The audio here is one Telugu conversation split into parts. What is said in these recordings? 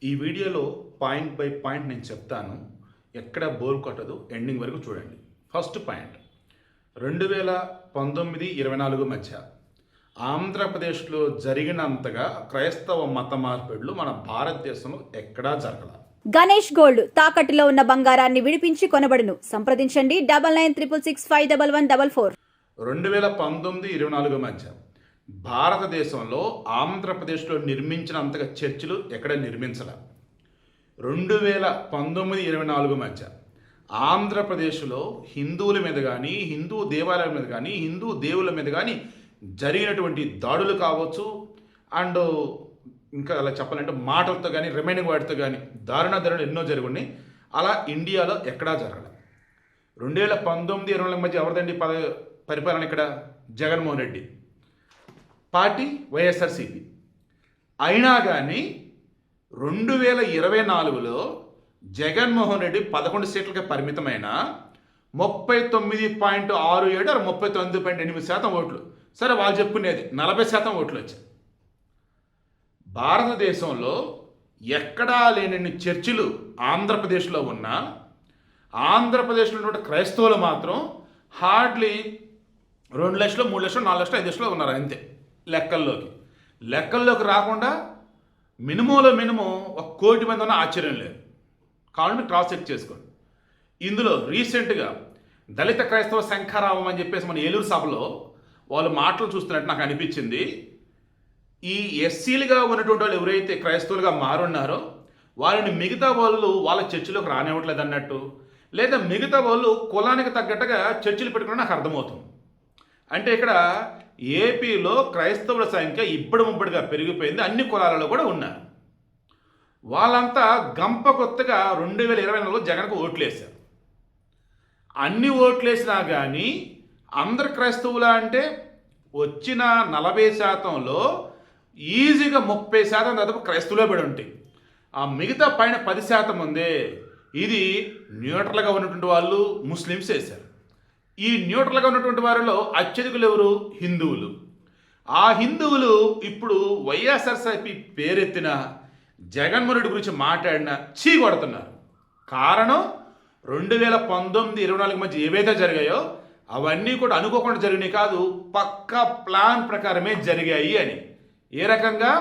ఈ వీడియోలో పాయింట్ బై పాయింట్ నేను చెప్తాను. ఎక్కడ బోర్ కొట్టదు, ఎండింగ్ వరకు చూడండి. ఫస్ట్ పాయింట్, 2019-24 మధ్య ఆంధ్రప్రదేశ్లో జరిగినంతగా క్రైస్తవ మత మార్పిడులు మన భారతదేశంలో ఎక్కడా జరగల. గణేష్ గోల్డ్ తాకట్టులో ఉన్న బంగారాన్ని విడిపించి కొనబడును. సంప్రదించండి 9966651144. 2019-24 మధ్య భారతదేశంలో ఆంధ్రప్రదేశ్లో నిర్మించినంతగా చర్చిలు ఎక్కడ నిర్మించాల. 2019-24 మధ్య ఆంధ్రప్రదేశ్లో హిందువుల మీద కానీ, హిందూ దేవాలయాల మీద కానీ, హిందూ దేవుళ్ళ మీద కానీ జరిగినటువంటి దాడులు కావచ్చు, అండ్ ఇంకా అలా చెప్పాలంటే మాటలతో కానీ, రిమైనింగ్ వాటితో కానీ దారుణాలు ఎన్నో జరుగున్నాయి. అలా ఇండియాలో ఎక్కడా జరగదు. 2019-24 మధ్య ఎవరిదండి పరిపాలన ఇక్కడ? జగన్మోహన్ రెడ్డి పార్టీ వైఎస్ఆర్సీపీ. అయినా కానీ 2024లో జగన్మోహన్ రెడ్డి 11 సీట్లకే పరిమితమైన 39.67 39.8% ఓట్లు. సరే, వాళ్ళు చెప్పుకునేది 40% ఓట్లు వచ్చాయి. భారతదేశంలో ఎక్కడా లేనన్ని చర్చిలు ఆంధ్రప్రదేశ్లో ఉన్నా, ఆంధ్రప్రదేశ్లో ఉన్న క్రైస్తవులు మాత్రం హార్డ్లీ 2 లక్షలు, 3 లక్షలు, 4 లక్షలు, 5 లక్షలు ఉన్నారు అంతే. లెక్కల్లోకి రాకుండా మినిమంలో మినిమం 1 కోటి మంది ఉన్న ఆశ్చర్యం లేదు. కాబట్టి మీరు క్రాస్ చెక్ చేసుకోండి. ఇందులో రీసెంట్గా దళిత క్రైస్తవ శంఖారావం అని చెప్పేసి మన ఏలూరు సభలో వాళ్ళు మాటలు చూస్తున్నట్టు నాకు అనిపించింది. ఈ ఎస్సీలుగా ఉన్నటువంటి వాళ్ళు ఎవరైతే క్రైస్తవులుగా మారున్నారో వాళ్ళని మిగతా వాళ్ళు వాళ్ళ చర్చిలోకి రానివ్వట్లేదు అన్నట్టు, లేదా మిగతా వాళ్ళు కులానికి తగ్గట్టుగా చర్చిలు పెట్టుకుని నాకు అర్థమవుతుంది. అంటే ఇక్కడ ఏపీలో క్రైస్తవుల సంఖ్య ఇబ్బడిముబ్బడిగా పెరిగిపోయింది. అన్ని కులాలలో కూడా ఉన్నారు. వాళ్ళంతా గంప కొత్తగా 2024లో జగన్కు ఓట్లేశారు. అన్ని ఓట్లేసినా కానీ అందరు క్రైస్తవులా అంటే వచ్చిన 40%లో ఈజీగా 30% దాదాపు క్రైస్తవులే పడి ఉంటాయి. ఆ మిగతా పైన 10% ఉందే, ఇది న్యూట్రల్గా ఉన్నటువంటి వాళ్ళు ముస్లిమ్స్ వేశారు. ఈ న్యూట్రల్గా ఉన్నటువంటి వారిలో అత్యధికులు ఎవరు? హిందువులు. ఆ హిందువులు ఇప్పుడు వైఎస్ఆర్సీపీ పేరెత్తిన జగన్మోహన్ రెడ్డి గురించి మాట్లాడిన చీ కొడుతున్నారు. కారణం 2019-24 మధ్య ఏవైతే జరిగాయో అవన్నీ కూడా అనుకోకుండా జరిగినాయి కాదు, పక్కా ప్లాన్ ప్రకారమే జరిగాయి అని. ఏ రకంగా?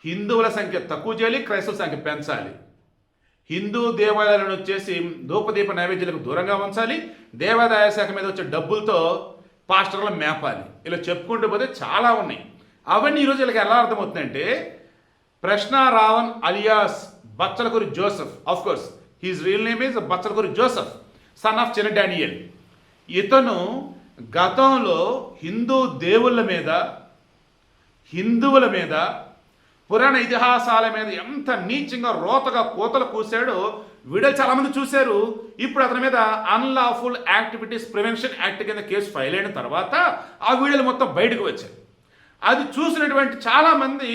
హిందువుల సంఖ్య తక్కువ చేయాలి, క్రైస్తవ సంఖ్య పెంచాలి. హిందూ దేవాలయాలను వచ్చేసి ధూపదీప నైవేద్యాలకు దూరంగా ఉంచాలి, దేవాదాయ శాఖ మీద వచ్చే డబ్బులతో పాస్టర్లను మేపాలి. ఇలా చెప్పుకుంటూ పోతే చాలా ఉన్నాయి. అవన్నీ ఈరోజు వీళ్ళకి ఎలా అర్థమవుతుందంటే, ప్రశ్న Raavan alias Bachchalakoori Joseph, of course his real name is Bachchalakoori Joseph, son of Chinna Daniel. ఇతను గతంలో హిందూ దేవుళ్ళ మీద, హిందువుల మీద, పురాణ ఇతిహాసాల మీద ఎంత నీచంగా రోతగా కోతలు కూశాడో వీడియోలు చాలామంది చూశారు. ఇప్పుడు అతని మీద అన్లాఫుల్ యాక్టివిటీస్ ప్రివెన్షన్ యాక్ట్ కింద కేసు ఫైల్ అయిన తర్వాత ఆ వీడియోలు మొత్తం బయటకు వచ్చాయి. అది చూసినటువంటి చాలామంది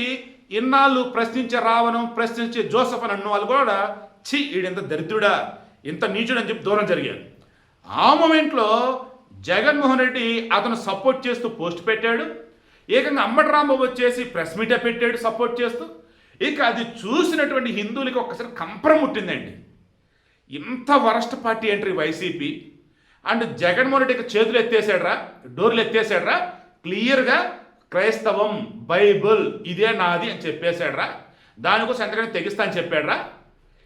ఇన్నాళ్ళు ప్రశ్నించే రావణం, ప్రశ్నించే జోసెఫ్ అని అన్న వాళ్ళు కూడా ఛీ వీడింత దరిద్రుడా, ఇంత నీచుడు అని చెప్పి దూరం జరిగారు. ఆ మూమెంట్లో జగన్మోహన్ రెడ్డి అతను సపోర్ట్ చేస్తూ పోస్ట్ పెట్టాడు. ఏకంగా అంబటి రాంబాబు వచ్చేసి ప్రెస్ మీటే పెట్టాడు సపోర్ట్ చేస్తూ. ఇక అది చూసినటువంటి హిందువులకి ఒక్కసారి కంపరం ముట్టిందండి. ఇంత worst party entry YCP. And Jaganmohan రెడ్డికి చేతులు ఎత్తేసాడరా, డోర్లు ఎత్తేసాడరా, క్లియర్గా క్రైస్తవం, బైబుల్ ఇదే నాది అని చెప్పేశాడరా, దానికోసం ఎంతకైనా తెగిస్తా అని చెప్పాడరా.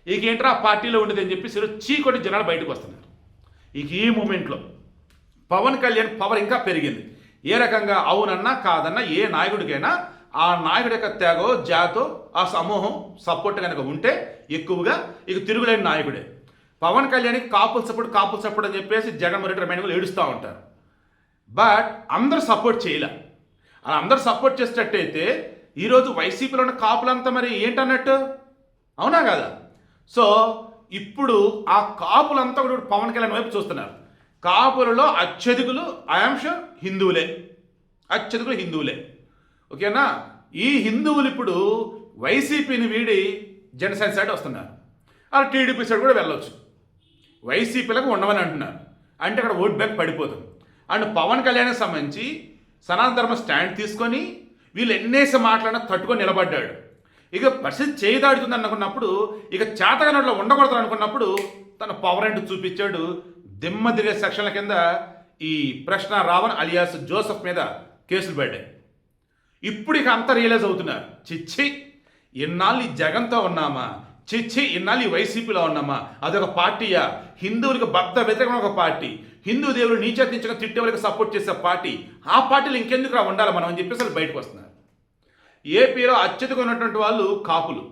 ఇక ఏంట్రా ఆ పార్టీలో ఉండేది అని చెప్పి చీకొట్టి జనాలు బయటకు వస్తున్నారు. ఇక ఈ మూమెంట్లో పవన్ కళ్యాణ్ పవర్ ఇంకా పెరిగింది. ఏ రకంగా? అవునన్నా కాదన్నా ఏ నాయకుడికైనా ఆ నాయకుడి యొక్క త్యాగో, జాతో, ఆ సమూహం సపోర్ట్ కనుక ఉంటే ఎక్కువగా ఇక తిరుగులేని నాయకుడే. పవన్ కళ్యాణ్కి కాపులు సపోర్ట్ అని చెప్పేసి జగన్మోహన్ రెడ్డి రిమైనింగ్ ఏడుస్తూ ఉంటారు. బట్ అందరూ సపోర్ట్ చేయలే. అలా అందరూ సపోర్ట్ చేసేటట్టయితే ఈరోజు వైసీపీలో ఉన్న కాపులంతా మరి ఏంటన్నట్టు? అవునా కదా? సో ఇప్పుడు ఆ కాపులంతా కూడా పవన్ కళ్యాణ్ వైపు చూస్తున్నారు. కాపులలో అత్యధికులు ఐఎమ్ షూర్ హిందువులే, అత్యధికులు హిందువులే. ఓకేనా? ఈ హిందువులు ఇప్పుడు వైసీపీని వీడి జనసేన సైడ్ వస్తున్నారు. అలా టీడీపీ సైడ్ కూడా వెళ్ళొచ్చు. వైసీపీలకు ఉండమని అంటున్నారు. అంటే అక్కడ ఓట్ బ్యాంక్ పడిపోతుంది. అండ్ పవన్ కళ్యాణ్కి సంబంధించి సనాతన ధర్మ స్టాండ్ తీసుకొని వీళ్ళు ఎన్నేసి మాట్లాడినా తట్టుకొని నిలబడ్డాడు. ఇక పరిస్థితి చేయి దాడుతుంది అనుకున్నప్పుడు, ఇక చేతగానట్లో ఉండకూడదు అనుకున్నప్పుడు తన పవర్ ఏంటో చూపించాడు. దిమ్మ తిరిగే సెక్షన్ల కింద ఈ ప్రశ్న రావణ్ అలియాస్ జోసెఫ్ మీద కేసులు పడ్డాయి. ఇప్పుడు ఇక అంతా రియలైజ్ అవుతున్నారు, చిచ్చి ఇన్నాళ్ళు ఈ జగన్తో ఉన్నామా, చిచ్చి ఇన్నాళ్ళు ఈ వైసీపీలో ఉన్నామా, అదొక పార్టీయా, హిందువులకు భక్త వ్యతిరేకమైన ఒక పార్టీ, హిందూ దేవులు నీచతించగా తిట్టే వాళ్ళకి సపోర్ట్ చేసే పార్టీ, ఆ పార్టీలు ఇంకెందుకు రా ఉండాలి మనం అని చెప్పేసి వాళ్ళు బయటకు వస్తున్నారు. ఏపీలో అత్యధికంగా ఉన్నటువంటి వాళ్ళు కాపులు,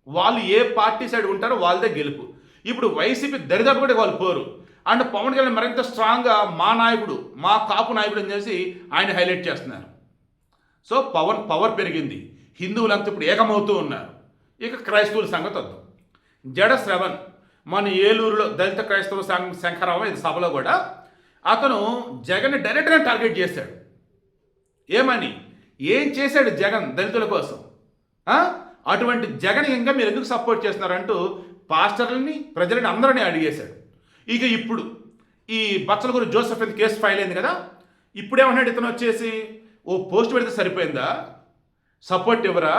వాళ్ళు ఏ పార్టీ సైడ్ ఉంటారో వాళ్ళదే గెలుపు. ఇప్పుడు వైసీపీ దరిదాపు కూడా వాళ్ళు పోరు. అండ్ పవన్ కళ్యాణ్ మరింత స్ట్రాంగ్గా మా నాయకుడు, మా కాపు నాయకుడు అని చేసి ఆయన హైలైట్ చేస్తున్నారు. సో పవర్ పెరిగింది, హిందువులంతా ఇప్పుడు ఏకమవుతూ ఉన్నారు. ఇక క్రైస్తవుల సంగతి వద్దాం. జడ శ్రవణ్ మన ఏలూరులో దళిత క్రైస్తవ శంఖరావం ఇది సభలో కూడా అతను జగన్ని డైరెక్ట్గా టార్గెట్ చేశాడు. ఏమని, ఏం చేశాడు జగన్ దళితుల కోసం, అటువంటి జగన్ ఇంకా మీరు ఎందుకు సపోర్ట్ చేస్తున్నారంటూ పాస్టర్లని ప్రజలని అందరినీ అడిగేశాడు. ఇక ఇప్పుడు ఈ బచ్చలగూరు జోసెఫ్ అని కేసు ఫైల్ అయింది కదా, ఇప్పుడేమన్నాడు ఇతను వచ్చేసి, ఓ పోస్ట్ పెడితే సరిపోయిందా, సపోర్ట్ ఇవ్వరా,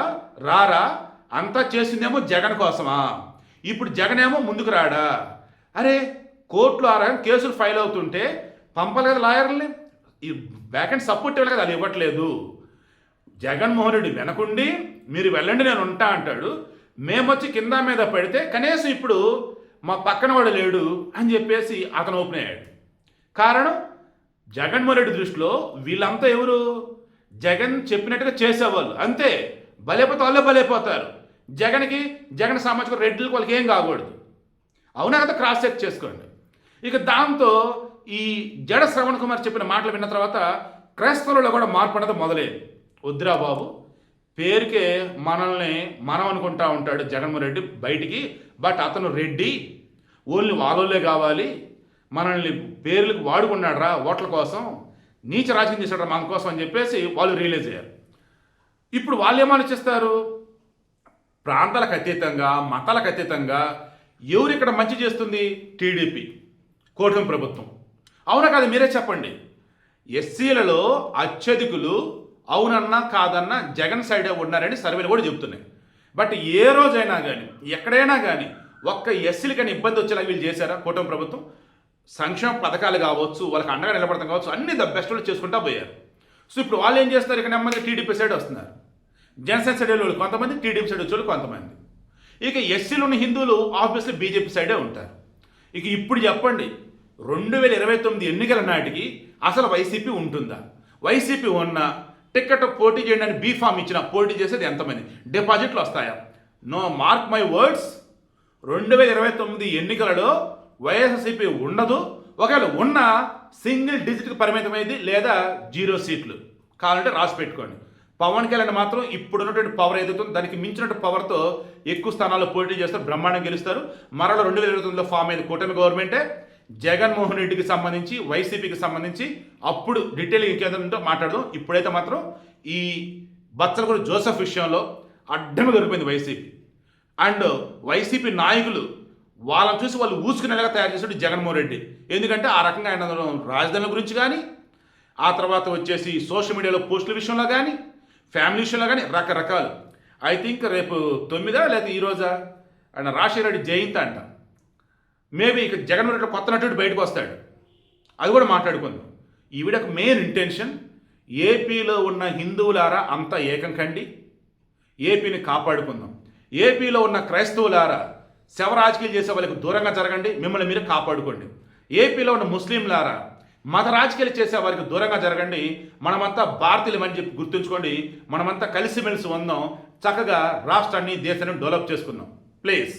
రారా, అంతా చేసిందేమో జగన్ కోసమా, ఇప్పుడు జగన్ ఏమో ముందుకు రాడా, అరే కోర్టులో కేసులు ఫైల్ అవుతుంటే పంపాలి కదా లాయర్లని, ఈ బ్యాకెండ్ సపోర్ట్ ఇవ్వాలి కదా, అది ఇవ్వట్లేదు. జగన్మోహన్ రెడ్డి వెనకుండి మీరు వెళ్ళండి నేను ఉంటా అంటాడు, మేమొచ్చి కింద మీద పడితే కనీసం ఇప్పుడు మా పక్కన వాడు లేడు అని చెప్పేసి అతను ఓపెన్ అయ్యాడు. కారణం జగన్మోహన్ రెడ్డి దృష్టిలో వీళ్ళంతా ఎవరు, జగన్ చెప్పినట్టుగా చేసేవాళ్ళు, అంతే, బలైపోతే వాళ్ళే బలైపోతారు. జగన్ సామాజిక రెడ్లకు వాళ్ళకి ఏం కాకూడదు. అవునా కదా, క్రాస్ చెక్ చేసుకోండి. ఇక దాంతో ఈ జడ శ్రవణ్ కుమార్ చెప్పిన మాటలు విన్న తర్వాత క్రైస్తవులలో కూడా మార్పు అనేది మొదలైంది. వద్దురా బాబు, పేరుకే మనం అనుకుంటా ఉంటాడు జగన్మోహన్ రెడ్డి బయటికి, బట్ అతను రెడ్డి, ఓన్లీ వాళ్ళే కావాలి, మనల్ని పేర్లకు వాడుకున్నాడు రా ఓట్ల కోసం, నీచ రాజకీయం చేశాడు మన కోసం అని చెప్పేసి వాళ్ళు రియలైజ్ అయ్యారు. ఇప్పుడు వాళ్ళు ఏం ఆలోచిస్తారు, ప్రాంతాలకు అతీతంగా మతాలకు అతీతంగా ఎవరు ఇక్కడ మంచి చేస్తుంది, టీడీపీ కూటమి ప్రభుత్వం. అవునా కాదు మీరే చెప్పండి. ఎస్సీలలో అత్యధికులు అవునన్నా కాదన్నా జగన్ సైడే ఉన్నారని సర్వేలు కూడా చెబుతున్నాయి. బట్ ఏ రోజైనా కానీ ఎక్కడైనా కానీ ఒక్క ఎస్సీలకైనా ఇబ్బంది వచ్చేలా వీళ్ళు చేశారా కూటమి ప్రభుత్వం? సంక్షేమ పథకాలు కావచ్చు, వాళ్ళకి అండగా నిలబడతాం కావచ్చు, అన్ని ద బెస్ట్ వాళ్ళు చేసుకుంటా పోయారు. సో ఇప్పుడు వాళ్ళు ఏం చేస్తారు, ఇక్కడ నెమ్మదిగా టీడీపీ సైడ్ వస్తున్నారు, జనసేన సైడ్ వాళ్ళు కొంతమంది, టీడీపీ సైడ్ వచ్చే కొంతమంది. ఇక ఎస్సీలు ఉన్న హిందువులు ఆబ్వియస్లీ బీజేపీ సైడే ఉంటారు. ఇక ఇప్పుడు చెప్పండి, 2029 ఎన్నికల నాటికి అసలు వైసీపీ ఉంటుందా? వైసీపీ ఉన్న టికెట్ పోటీ చేయడానికి బీఫామ్ ఇచ్చిన పోటీ చేసేది ఎంతమంది? డిపాజిట్లు వస్తాయా? నో, మార్క్ మై వర్డ్స్, 2029 ఎన్నికలలో వైఎస్ఆర్సీపీ ఉండదు. ఒకవేళ ఉన్న సింగిల్ డిజిట్కి పరిమితమైంది, లేదా 0 సీట్లు. కావాలంటే రాసి పెట్టుకోండి. పవన్ కళ్యాణ్ మాత్రం ఇప్పుడున్నటువంటి పవర్ ఏదైతే దానికి మించినటువంటి పవర్తో ఎక్కువ స్థానాల్లో పోటీ చేస్తారు, బ్రహ్మాండం గెలుస్తారు. మరలా 2029లో ఫామ్ అయిన కూటమి గవర్నమెంటే జగన్మోహన్ రెడ్డికి సంబంధించి, వైసీపీకి సంబంధించి అప్పుడు డీటెయిల్ ఇంకేంటో మాట్లాడదాం. ఇప్పుడైతే మాత్రం ఈ బచ్చలగూరు జోసెఫ్ విషయంలో అడ్డమే దొరికిపోయింది వైసీపీ. అండ్ వైసీపీ నాయకులు వాళ్ళని చూసి వాళ్ళు ఊసుకునేలాగా తయారు చేసాడు జగన్మోహన్ రెడ్డి. ఎందుకంటే ఆ రకంగా ఆయన రాజధానుల గురించి కానీ, ఆ తర్వాత వచ్చేసి సోషల్ మీడియాలో పోస్టుల విషయంలో కానీ, ఫ్యామిలీ విషయంలో కానీ రకరకాలు. ఐ థింక్ రేపు 9 లేదా ఈరోజా ఆయన రాజశేఖర రెడ్డి జయంతి అంట. మేబీ ఇక జగన్మోహన్ రెడ్డి కొత్త నటుడు బయటకు వస్తాడు, అది కూడా మాట్లాడుకుందాం. ఈ వీడియోకి మెయిన్ ఇంటెన్షన్, ఏపీలో ఉన్న హిందువులారా అంతా ఏకం కండి, ఏపీని కాపాడుకుందాం. ఏపీలో ఉన్న క్రైస్తవులారా శవ రాజకీయాలు చేసే వాళ్ళకి దూరంగా జరగండి, మిమ్మల్ని మీరు కాపాడుకోండి. ఏపీలో ఉన్న ముస్లింలారా మత రాజకీయాలు చేసే వారికి దూరంగా జరగండి. మనమంతా భారతీయులమని చెప్పి గుర్తుంచుకోండి. మనమంతా కలిసిమెలిసి ఉందాం, చక్కగా రాష్ట్రాన్ని దేశాన్ని డెవలప్ చేసుకుందాం ప్లీజ్.